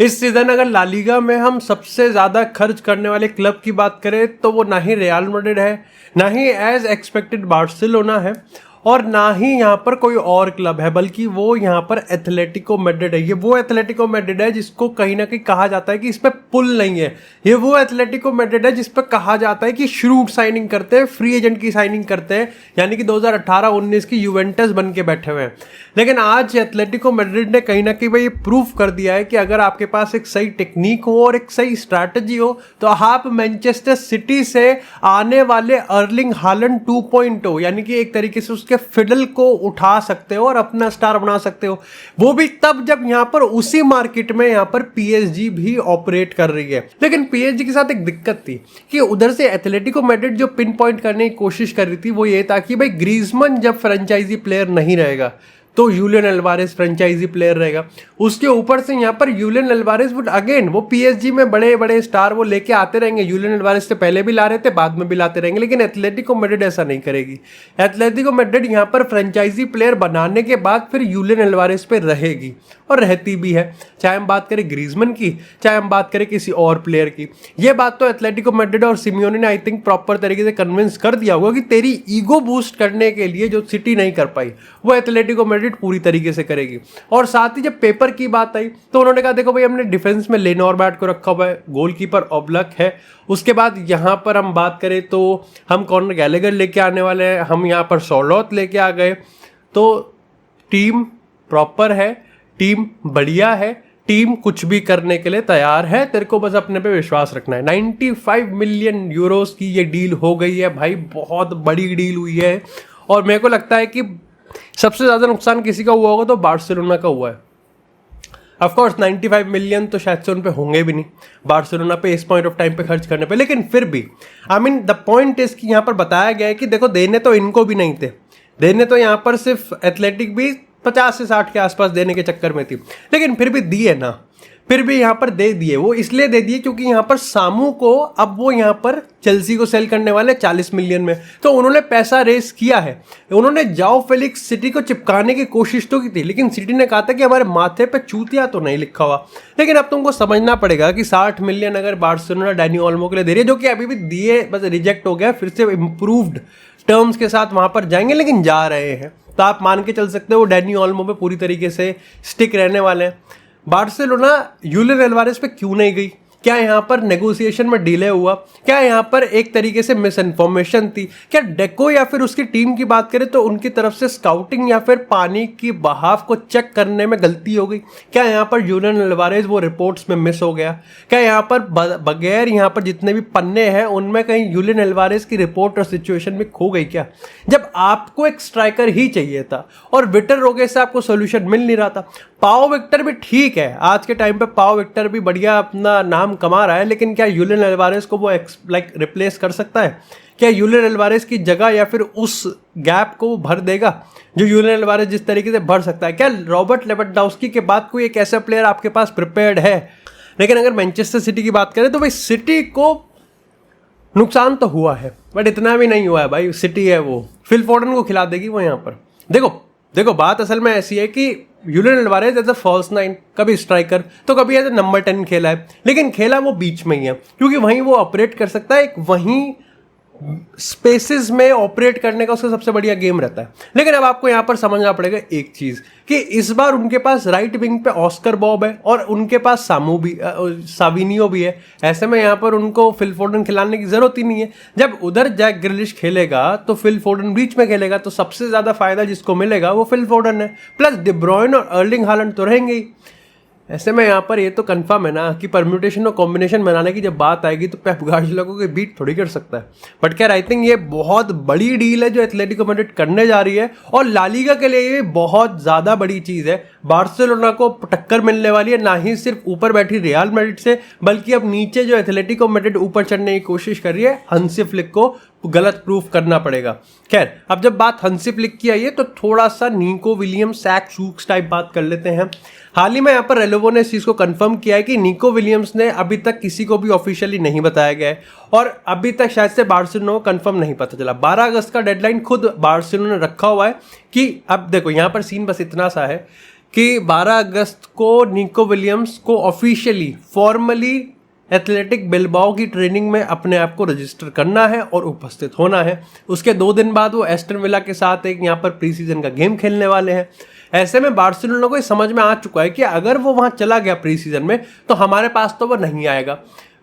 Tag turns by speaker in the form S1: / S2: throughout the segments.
S1: इस सीजन अगर La Liga में हम सबसे ज़्यादा खर्च करने वाले क्लब की बात करें तो वो ना ही रियल मैड्रिड है, ना ही एज एक्सपेक्टेड बार्सिलोना है, और ना ही यहाँ पर कोई और क्लब है, बल्कि वो यहाँ पर एथलेटिको मैड्रिड है। ये वो एथलेटिको मैड्रिड है जिसको कहीं ना कहीं कहा जाता है कि इस पर पुल नहीं है। ये वो एथलेटिको मैड्रिड है जिस पर कहा जाता है कि श्रूट साइनिंग करते हैं, फ्री एजेंट की साइनिंग करते हैं, यानी कि 2018-19 की यूवेंटस बन के बैठे हुए हैं। लेकिन आज एथलेटिको मैड्रिड ने कहीं ना कहीं भाई ये प्रूफ कर दिया है कि अगर आपके पास एक सही टेक्निक हो और एक सही स्ट्रैटेजी हो तो आप मैनचेस्टर सिटी से आने वाले अर्लिंग हालैंड 2.0 यानी कि एक तरीके से के फिडल को उठा सकते हो और अपना स्टार बना सकते हो। वो भी तब जब यहां पर उसी मार्केट में यहां पर पीएसजी भी ऑपरेट कर रही है। लेकिन पीएसजी के साथ एक दिक्कत थी कि उधर से एथलेटिको मैड्रिड जो पिन पॉइंट करने की कोशिश कर रही थी वो ये था कि भाई ग्रीजमैन जब फ्रेंचाइजी प्लेयर नहीं रहेगा तो यूलियन अल्वारेज फ्रेंचाइजी प्लेयर रहेगा। उसके ऊपर से यहाँ पर यूलियन अल्वारेज वुड अगेन वो पीएसजी में बड़े बड़े स्टार वो लेके आते रहेंगे। यूलियन अल्वारेज से पहले भी ला रहे थे, बाद में भी लाते रहेंगे, लेकिन एथलेटिको मैड्रिड ऐसा नहीं करेगी। एथलेटिको मैड्रिड यहाँ पर फ्रेंचाइजी प्लेयर बनाने के बाद फिर यूलियन अल्वारेज पे रहेगी और रहती भी है, चाहे हम बात करें ग्रीजमैन की, चाहे हम बात करें किसी और प्लेयर की। ये बात तो एथलेटिको मैड्रिड और सिमियोनी ने आई थिंक प्रॉपर तरीके से कन्विंस कर दिया होगा कि तेरी ईगो बूस्ट करने के लिए जो सिटी नहीं कर पाई वो एथलेटिको मैड्रिड पूरी तरीके से करेगी। और साथ ही जब पेपर की बात आई तो उन्होंने कहा देखो भाई हमने डिफेंस में लेनोरबैट को रखा हुआ है, गोलकीपर ओब्लक है, उसके बाद यहाँ पर हम बात करें तो हम कॉर्नर गैलेगर लेके आने वाले हैं, हम यहाँ पर सॉलोथ लेके आ गए। तो टीम प्रॉपर है, टीम बढ़िया है, टीम कुछ भी करने के लिए तैयार है, तेरे को बस अपने पे विश्वास रखना है। 95 मिलियन यूरोस की ये डील हो गई है भाई, बहुत बड़ी डील हुई है। और मेरे को लगता है कि सबसे ज़्यादा नुकसान किसी का हुआ होगा तो बार्सिलोना का हुआ है। ऑफ कोर्स 95 मिलियन तो शायद से उन पे होंगे भी नहीं बार्सिलोना पे इस पॉइंट ऑफ टाइम पे खर्च करने पे, लेकिन फिर भी I mean the point is कि यहाँ पर बताया गया है कि देखो देने तो इनको भी नहीं थे, देने तो यहाँ पर सिर्फ एथलेटिक भी 50 से 60 के आसपास देने के चक्कर में थी, लेकिन फिर भी दिए ना, फिर भी यहाँ पर दे दिए। वो इसलिए दे दिए क्योंकि यहाँ पर सामू को अब वो यहाँ पर चेल्सी को सेल करने वाले 40 मिलियन में, तो उन्होंने पैसा रेस किया है। उन्होंने जाओ फेलिक्स सिटी को चिपकाने की कोशिश तो की थी, लेकिन सिटी ने कहा था कि हमारे माथे पे चूतिया तो नहीं लिखा हुआ। लेकिन अब तुमको समझना पड़ेगा कि 60 मिलियन अगर बार्सिलोना डैनी ओल्मो के लिए दे रही है, जो कि अभी भी दिए बस रिजेक्ट हो गया, फिर से इम्प्रूव्ड टर्म्स के साथ वहां पर जाएंगे, लेकिन जा रहे हैं, तो आप मान के चल सकते हो वो डैनी ओल्मो पे पूरी तरीके से स्टिक रहने वाले हैं। बार्सिलोना यूलियन अल्वारेज पे क्यों नहीं गई? क्या यहाँ पर नेगोशिएशन में डिले हुआ? क्या यहाँ पर एक तरीके से मिस इन्फॉर्मेशन थी? क्या डेको या फिर उसकी टीम की बात करें तो उनकी तरफ से स्काउटिंग या फिर पानी की बहाव को चेक करने में गलती हो गई? क्या यहाँ पर यूलियन अल्वारेज वो रिपोर्ट्स में मिस हो गया? क्या यहाँ पर बगैर यहाँ पर जितने भी पन्ने हैं उनमें कहीं यूलियन अल्वारेज की रिपोर्ट और सिचुएशन में खो गई क्या? जब आपको एक स्ट्राइकर ही चाहिए था और विक्टर रोगे से आपको सोल्यूशन मिल नहीं रहा था। पाओ विक्टर भी ठीक है, आज के टाइम पे पाओ विक्टर भी बढ़िया अपना नाम कमा रहा है, लेकिन क्या यूलियन अल्वारेज को वो रिप्लेस कर सकता है? क्या यूलियन अल्वारेज की जगह या फिर उस गैप को वो भर देगा जो यूलियन अल्वारेज जिस तरीके से भर सकता है? क्या रॉबर्ट लेवेंडोव्स्की के बाद कोई एक ऐसा प्लेयर आपके पास प्रिपेयर्ड है? लेकिन अगर मैनचेस्टर सिटी की बात करें तो भाई सिटी को नुकसान तो हुआ है, बट इतना भी नहीं हुआ है भाई। सिटी है वो फिल फोर्डन को खिला देगी वो यहाँ पर। देखो बात असल में ऐसी है कि Julian Alvarez as a false 9, कभी स्ट्राइकर तो कभी एज अ नंबर 10 खेला है, लेकिन खेला वो बीच में ही है क्योंकि वहीं वो ऑपरेट कर सकता है, एक वहीं स्पेसेस में ऑपरेट करने का उसका सबसे बढ़िया गेम रहता है। लेकिन अब आपको यहाँ पर समझना पड़ेगा एक चीज़ कि इस बार उनके पास राइट विंग पे ऑस्कर बॉब है और उनके पास साविनियो भी है। ऐसे में यहाँ पर उनको फिल फोर्डन खिलाने की जरूरत ही नहीं है। जब उधर जैक ग्रिलिश खेलेगा तो फिल फोर्डन बीच में खेलेगा, तो सबसे ज़्यादा फायदा जिसको मिलेगा वो फिल फोर्डन है, प्लस डी ब्रुयने और अर्लिंग हालैंड तो रहेंगे ही। ऐसे में यहाँ पर ये तो कंफर्म है ना कि परम्यूटेशन और कॉम्बिनेशन बनाने की जब बात आएगी तो पेप गार्डियोला को बीट थोड़ी कर सकता है। बट खैर आई थिंक ये बहुत बड़ी डील है जो एथलेटिको मैड्रिड करने जा रही है और ला लीगा के लिए ये बहुत ज़्यादा बड़ी चीज़ है। बार्सिलोना को टक्कर मिलने वाली है, ना ही सिर्फ ऊपर बैठी रियल मैड्रिड से, बल्कि अब नीचे जो एथलेटिको मैड्रिड ऊपर चढ़ने की कोशिश कर रही है, हांसी फ्लिक को गलत प्रूफ करना पड़ेगा। खैर अब जब बात हांसी फ्लिक की आई है तो थोड़ा सा निको विलियम्स सैक शूक्स टाइप बात कर लेते हैं। हाल ही में यहाँ पर रेलोवो ने इस चीज़ को कंफर्म किया है कि निको विलियम्स ने अभी तक किसी को भी ऑफिशियली नहीं बताया गया है और अभी तक शायद से बार्सिलोना को कंफर्म नहीं पता चला। 12 अगस्त का डेडलाइन खुद बार्सिलोना ने रखा हुआ है कि अब देखो यहाँ पर सीन बस इतना सा है कि 12 अगस्त को निको विलियम्स को ऑफिशियली फॉर्मली एथलेटिक बिलबाओ की ट्रेनिंग में अपने आप को रजिस्टर करना है और उपस्थित होना है। उसके 2 दिन बाद वो एस्टन विला के साथ एक यहाँ पर प्री सीजन का गेम खेलने वाले हैं। ऐसे में बार्सिलोना को समझ में आ चुका है कि अगर वो वहाँ चला गया प्री सीजन में तो हमारे पास तो वो नहीं आएगा।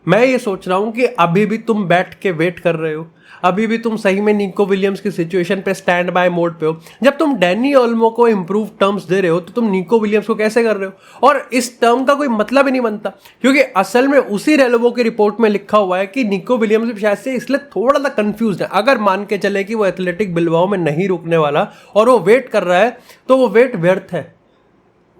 S1: मैं ये सोच रहा हूँ कि अभी भी तुम बैठ के वेट कर रहे हो, अभी भी तुम सही में निको विलियम्स की सिचुएशन पे स्टैंड बाय मोड पे हो। जब तुम डैनी ओल्मो को इंप्रूव टर्म्स दे रहे हो तो तुम निको विलियम्स को कैसे कर रहे हो? और इस टर्म का कोई मतलब ही नहीं बनता, क्योंकि असल में उसी रेलोवो की रिपोर्ट में लिखा हुआ है कि निको विलियम्स भी शायद से इसलिए थोड़ा सा कंफ्यूज है। अगर मान के चले कि वो एथलेटिक बिलबाओ में नहीं रुकने वाला और वो वेट कर रहा है तो वो वेट व्यर्थ है,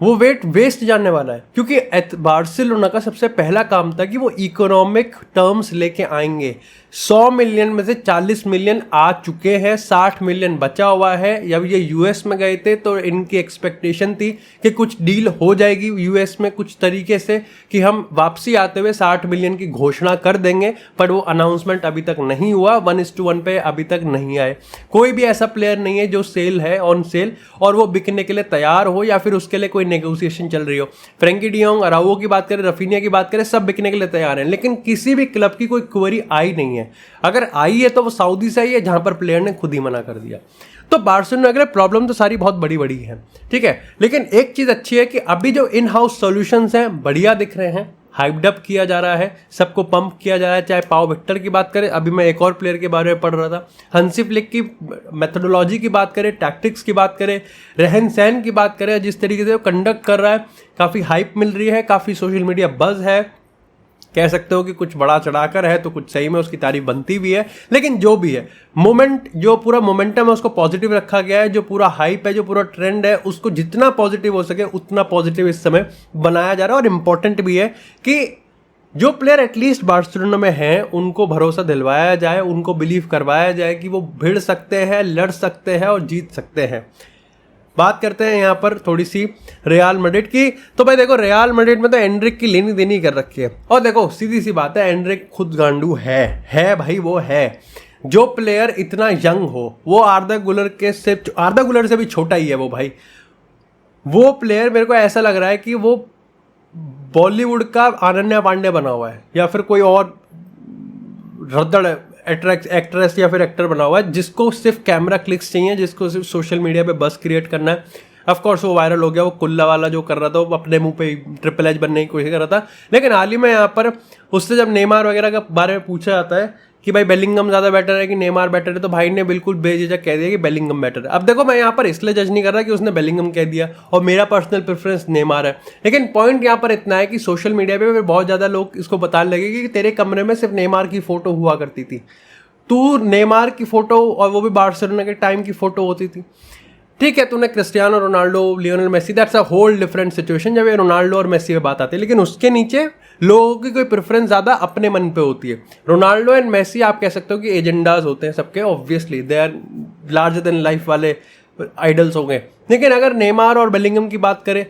S1: वो वेट वेस्ट जाने वाला है। क्योंकि बार्सिलोना का सबसे पहला काम था कि वो इकोनॉमिक टर्म्स लेके आएंगे। 100 मिलियन में से 40 मिलियन आ चुके हैं, 60 मिलियन बचा हुआ है। जब ये यूएस में गए थे तो इनकी एक्सपेक्टेशन थी कि कुछ डील हो जाएगी यूएस में कुछ तरीके से कि हम वापसी आते हुए 60 मिलियन की घोषणा कर देंगे, पर वो अनाउंसमेंट अभी तक नहीं हुआ। 1:1 पे अभी तक नहीं आए। कोई भी ऐसा प्लेयर नहीं है जो सेल है ऑन सेल और वो बिकने के लिए तैयार हो या फिर उसके लिए कोई नेगोशिएशन चल रही हो। फ्रैंकी डियोंग, अराउओ की बात करें, रफीनिया की बात करें, सब बिकने के लिए तैयार हैं, लेकिन किसी भी क्लब की कोई क्वेरी आई नहीं है। अगर आई है तो वो सऊदी से आई है, जहां पर प्लेयर ने खुद ही मना कर दिया। तो बार्सिलोना अगर प्रॉब्लम तो सारी बहुत बड़ी बड़ी है, ठीक है, लेकिन एक चीज अच्छी है कि अभी जो इन हाउस सॉल्यूशंस हैं बढ़िया दिख रहे हैं, हाइप्ड अप किया जा रहा है, सबको पंप किया जा रहा है। चाहे पाओ विक्टर की बात करें, अभी मैं एक और प्लेयर के बारे में पढ़ रहा था, हंसी फ्लिक की मेथोडोलॉजी की बात करें, टैक्टिक्स की बात करें, रहन सहन की बात करें, जिस तरीके से वो कंडक्ट कर रहा है, काफ़ी हाइप मिल रही है, काफ़ी सोशल मीडिया बज़ है। कह सकते हो कि कुछ बड़ा चढ़ाकर है तो कुछ सही में उसकी तारीफ बनती भी है, लेकिन जो भी है मोमेंट, जो पूरा मोमेंटम है उसको पॉजिटिव रखा गया है। जो पूरा हाइप है, जो पूरा ट्रेंड है, उसको जितना पॉजिटिव हो सके उतना पॉजिटिव इस समय बनाया जा रहा है। और इम्पॉर्टेंट भी है कि जो प्लेयर एटलीस्ट बार्सिलोना में हैं उनको भरोसा दिलवाया जाए, उनको बिलीव करवाया जाए कि वो भिड़ सकते हैं, लड़ सकते हैं और जीत सकते हैं। बात करते हैं यहाँ पर थोड़ी सी रियल मैड्रिड की। तो भाई देखो, रियल मैड्रिड में तो एंड्रिक की लेनी देनी कर रखी है। और देखो सीधी सी बात है, एंड्रिक खुद गांडू है भाई, वो है। जो प्लेयर इतना यंग हो, वो आर्दा गुलर से भी छोटा ही है वो भाई। वो प्लेयर मेरे को ऐसा लग रहा है कि वो बॉलीवुड का अनन्या पांडे बना हुआ है या फिर कोई और रद्दड़ एक्ट्रेस या फिर एक्टर बना हुआ है, जिसको सिर्फ कैमरा क्लिक्स चाहिए, जिसको सिर्फ सोशल मीडिया पे बस क्रिएट करना है। ऑफ कोर्स वो वायरल हो गया, वो कुल्ला वाला जो कर रहा था, वो अपने मुंह पे ट्रिपल एच बनने की कोशिश कर रहा था। लेकिन हाल ही में यहाँ पर उससे जब नेमार वगैरह के बारे में पूछा जाता है कि भाई बेलिंगम ज़्यादा बेटर है कि नेमार बेटर है, तो भाई ने बिल्कुल बेझिझक कह दिया कि बेलिंगम बेटर है। अब देखो, मैं यहाँ पर इसलिए जज नहीं कर रहा कि उसने बेलिंगम कह दिया और मेरा पर्सनल प्रेफरेंस नेमार है, लेकिन पॉइंट यहाँ पर इतना है कि सोशल मीडिया पे बहुत ज़्यादा लोग इसको बताने लगे कि तेरे कमरे में सिर्फ नेमार की फ़ोटो हुआ करती थी, तू नेमार की फ़ोटो, और वो भी बार्सिलोना के टाइम की फ़ोटो होती थी। ठीक है, तूने Cristiano Ronaldo, Lionel Messi, that's a whole different situation जब ये रोनाल्डो और मेसी पे बात आती है, लेकिन उसके नीचे लोगों की कोई प्रेफरेंस ज़्यादा अपने मन पे होती है। रोनाल्डो एंड मेसी आप कह सकते हो कि एजेंडाज होते हैं सबके, obviously they are larger than life वाले आइडल्स हो गए। लेकिन अगर नेमार और बेलिंगम की बात करें,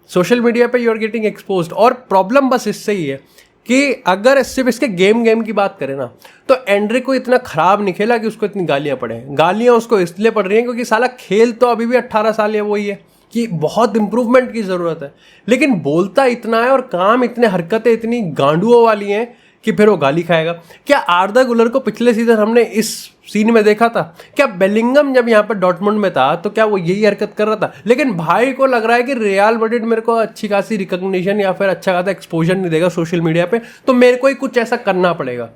S1: सोशल मीडिया पे यू आर गेटिंग एक्सपोज्ड। और प्रॉब्लम बस इससे ही है कि अगर सिर्फ इसके गेम की बात करें ना, तो एंड्रिक को इतना खराब नहीं खेला कि उसको इतनी गालियां पड़े। गालियां उसको इसलिए पड़ रही हैं क्योंकि साला खेल तो अभी भी 18 साल है वही है कि बहुत इंप्रूवमेंट की ज़रूरत है, लेकिन बोलता इतना है और काम इतने, हरकतें इतनी गांडुओं वाली हैं कि फिर वो गाली खाएगा। क्या आर्दा गुलर को पिछले सीजन हमने इस सीन में देखा था? क्या बेलिंगम जब यहाँ पर डॉर्टमुंड में था तो क्या वो यही हरकत कर रहा था? लेकिन भाई को लग रहा है कि रियल मैड्रिड मेरे को अच्छी खासी रिकॉग्निशन या फिर अच्छा खासा एक्सपोजर नहीं देगा सोशल मीडिया पे, तो मेरे को ही कुछ ऐसा करना पड़ेगा।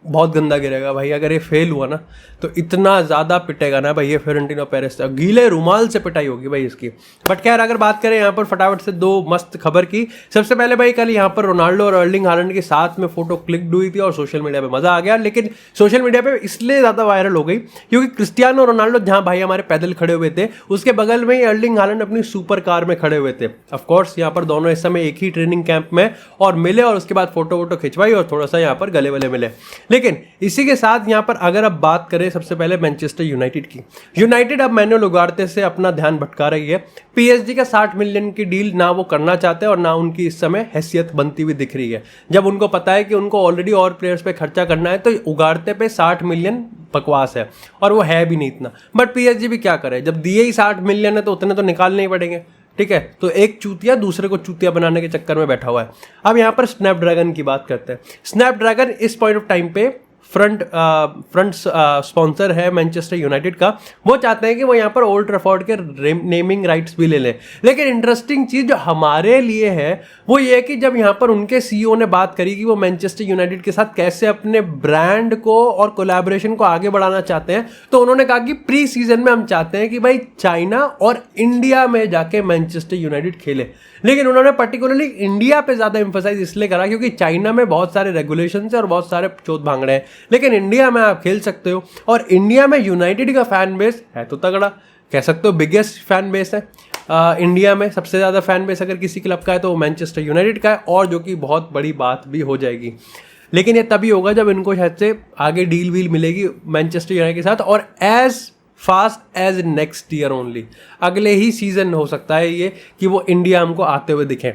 S1: बहुत गंदा गिरेगा भाई अगर ये फेल हुआ ना, तो इतना ज़्यादा पिटेगा ना भाई ये फ्लोरेंटिनो पेरेस से, गीले रुमाल से पिटाई होगी भाई इसकी। बट खैर, अगर बात करें यहाँ पर फटाफट से दो मस्त खबर की। सबसे पहले भाई कल यहाँ पर रोनाल्डो और अर्लिंग हालैंड के साथ में फोटो क्लिक हुई थी और सोशल मीडिया पे मजा आ गया, लेकिन सोशल मीडिया पे इसलिए ज़्यादा वायरल हो गई क्योंकि क्रिस्टियानो रोनाल्डो जहाँ भाई हमारे पैदल खड़े हुए थे, उसके बगल में ही अर्लिंग हालैंड अपनी सुपर कार में खड़े हुए थे। ऑफकोर्स यहाँ पर दोनों इस समय एक ही ट्रेनिंग कैंप में और मिले, और उसके बाद फोटो वोटो खिंचवाई और थोड़ा सा यहाँ पर गले वले मिले। लेकिन इसी के साथ यहाँ पर अगर अब बात करें सबसे पहले मैनचेस्टर यूनाइटेड की, यूनाइटेड अब मैनुअल उगारते से अपना ध्यान भटका रही है। पीएसजी का 60 मिलियन की डील ना वो करना चाहते हैं और ना उनकी इस समय हैसियत बनती हुई दिख रही है। जब उनको पता है कि उनको ऑलरेडी और प्लेयर्स पे खर्चा करना है तो उगारते पे 60 मिलियन बकवास है, और वो है भी नहीं इतना। बट पीएसजी भी क्या करे, जब दिए ही 60 मिलियन है तो उतने तो निकालने ही पड़ेंगे, ठीक है। तो एक चूतिया दूसरे को चूतिया बनाने के चक्कर में बैठा हुआ है। अब यहाँ पर स्नैपड्रैगन की बात करते हैं। स्नैपड्रैगन इस पॉइंट ऑफ टाइम पे फ्रंट स्पॉन्सर है मैनचेस्टर यूनाइटेड का। वो चाहते हैं कि वो यहाँ पर ओल्ड ट्रैफोर्ड के नेमिंग राइट्स भी ले लें। लेकिन इंटरेस्टिंग चीज़ जो हमारे लिए है वो ये है कि जब यहाँ पर उनके सीईओ ने बात करी कि वो मैनचेस्टर यूनाइटेड के साथ कैसे अपने ब्रांड को और कोलैबोरेशन को आगे बढ़ाना चाहते हैं, तो उन्होंने कहा कि प्री सीजन में हम चाहते हैं कि भाई चाइना और इंडिया में जाके मैनचेस्टर यूनाइटेड खेले। लेकिन उन्होंने पर्टिकुलरली इंडिया पे ज़्यादा एम्फोसाइज इसलिए करा क्योंकि चाइना में बहुत सारे रेगुलेशन है और बहुत सारे चोट भांगड़े हैं, लेकिन इंडिया में आप खेल सकते हो। और इंडिया में यूनाइटेड का फैन बेस है तो तगड़ा, कह सकते हो बिगेस्ट फैन बेस है। इंडिया में सबसे ज़्यादा फैन बेस अगर किसी क्लब का है तो वो मैनचेस्टर यूनाइटेड का है, और जो कि बहुत बड़ी बात भी हो जाएगी। लेकिन ये तभी होगा जब इनको शायद से आगे डील वील मिलेगी मैनचेस्टर यूनाइटेड के साथ, और as fast as next year only, अगले ही सीजन हो सकता है ये कि वो इंडिया हमको आते हुए दिखें।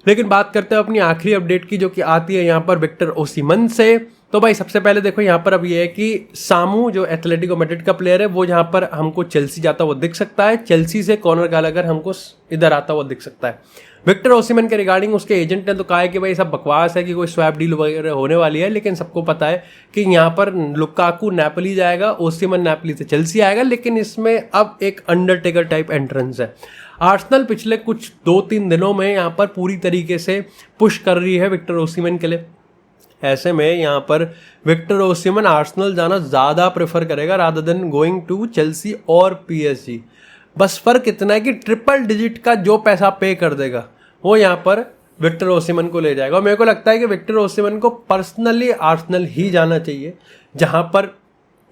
S1: लेकिन बात करते हैं अपनी आखिरी अपडेट की, जो कि आती है यहाँ पर विक्टर ओसिमन से। तो भाई सबसे पहले देखो यहाँ पर अब ये है कि सामू जो एथलेटिको मैड्रिड का प्लेयर है वो यहाँ पर हमको चेल्सी जाता हुआ दिख सकता है, चेल्सी से कॉर्नर गैलेगर हमको इधर आता हुआ दिख सकता है। विक्टर ओसिमन के रिगार्डिंग उसके एजेंट ने तो कहा है कि भाई सब बकवास है कि कोई स्वैप डील वगैरह होने वाली है, लेकिन सबको पता है कि यहाँ पर लुकाकू नेपोली जाएगा, ओसिमन नेपोली से चेल्सी आएगा। लेकिन इसमें अब एक अंडरटेकर टाइप एंट्रेंस है। आर्सेनल पिछले कुछ 2-3 दिनों में यहाँ पर पूरी तरीके से पुश कर रही है विक्टर ओसिमन के लिए। ऐसे में यहाँ पर विक्टर ओसिमन आर्सेनल जाना ज़्यादा प्रेफर करेगा rather than going to Chelsea और पीएसजी। बस फर्क इतना है कि ट्रिपल डिजिट का जो पैसा पे कर देगा वो यहाँ पर विक्टर ओसिमन को ले जाएगा। और मेरे को लगता है कि विक्टर ओसिमन को पर्सनली आर्सेनल ही जाना चाहिए, जहाँ पर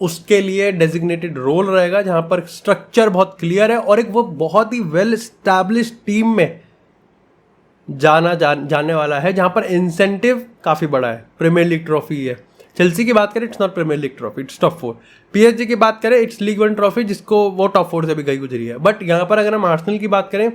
S1: उसके लिए डेजिग्नेटेड रोल रहेगा, जहाँ पर स्ट्रक्चर बहुत क्लियर है और एक वो बहुत ही वेल एस्टैब्लिश टीम में जाने वाला है, जहाँ पर इंसेंटिव काफ़ी बड़ा है। प्रीमियर लीग ट्रॉफी है। चेल्सी की बात करें it's not Premier League trophy, it's top 4। PSG की बात करें इट्स लीग 1 ट्रॉफी, जिसको वो टॉप 4 से भी गई गुजरी है। बट यहाँ पर अगर हम आर्सेनल की बात करें